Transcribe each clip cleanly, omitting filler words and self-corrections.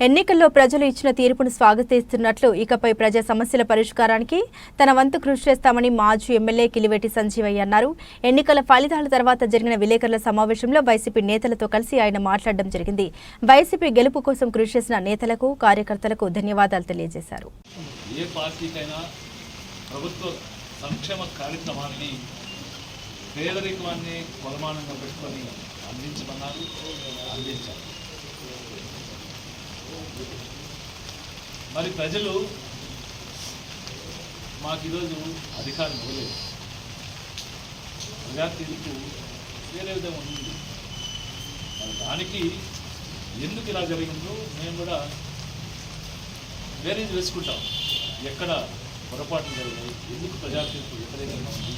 ఎన్నికల్లో ప్రజలు ఇచ్చిన తీర్పును స్వాగతిస్తున్నట్లు ఇకపై ప్రజా సమస్యల పరిష్కారానికి తన వంతు కృషి చేస్తామని మాజీ ఎమ్మెల్యే కిలివేటి సంజీవయ్య అన్నారు. ఎన్నికల ఫలితాల తర్వాత జరిగిన విలేకరుల సమావేశంలో వైసీపీ నేతలతో కలిసి ఆయన మాట్లాడడం జరిగింది. వైసీపీ గెలుపు కోసం కృషి చేసిన నేతలకు, కార్యకర్తలకు ధన్యవాదాలు తెలియజేశారు. ఏ పార్టీకైనా ప్రభుత్వ సంక్షేమ కార్యక్రమాన్ని పేదరికాన్ని కొలమానంగా పెట్టుకొని అందించమన్నారు, అందించారు. మరి ప్రజలు మాకు ఈరోజు అధికారం ఇవ్వలేదు. ప్రజా తీర్పు వేరే విధంగా ఉంది. మరి దానికి ఎందుకు ఇలా జరిగిందో మేము కూడా వేరేది వేసుకుంటాం. ఎక్కడ పొరపాట్లు జరిగినాయి, ఎందుకు ప్రజా తీర్పు వ్యతిరేకంగా ఉంది,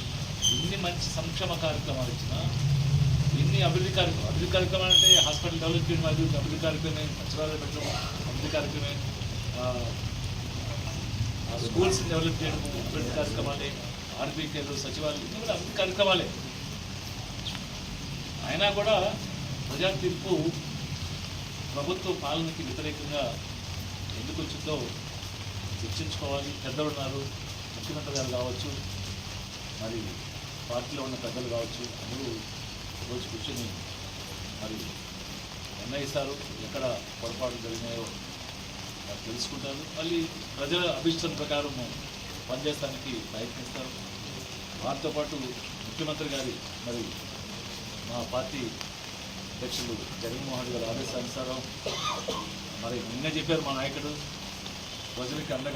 ఎన్ని మంచి సంక్షేమ కార్యక్రమాలు ఇచ్చినా, ఎన్ని అభివృద్ధి కార్యక్రమాలు అంటే హాస్పిటల్ డెవలప్ చేయడం అభివృద్ధి కార్యక్రమే, సచివాలయం పెట్టడం అభివృద్ధి కార్యక్రమే, స్కూల్స్ డెవలప్ చేయడం అభివృద్ధి కార్యక్రమాలే, ఆర్బీకేలు, సచివాలయం ఇన్ని కూడా అభివృద్ధి కార్యక్రమాలే. అయినా కూడా ప్రజా తీర్పు ప్రభుత్వ పాలనకి వ్యతిరేకంగా ఎందుకు వచ్చిందో చర్చించుకోవాలి. పెద్దలు ఉన్నారు, ముఖ్యమంత్రి గారు కావచ్చు, మరి పార్టీలో ఉన్న పెద్దలు కావచ్చు, అందరూ రోజు కూర్చొని మరి నిర్ణయిస్తారు. ఎక్కడ పొరపాటు జరిగినాయో తెలుసుకుంటారు. మళ్ళీ ప్రజల అభిష్టం ప్రకారం పనిచేయడానికి ప్రయత్నిస్తారు. వారితో పాటు ముఖ్యమంత్రి గారి మరి మా పార్టీ అధ్యక్షులు జగన్మోహన్ రెడ్డి గారి ఆదేశానుసారం మరి నిన్న చెప్పారు మా నాయకుడు ప్రజలకి అండగా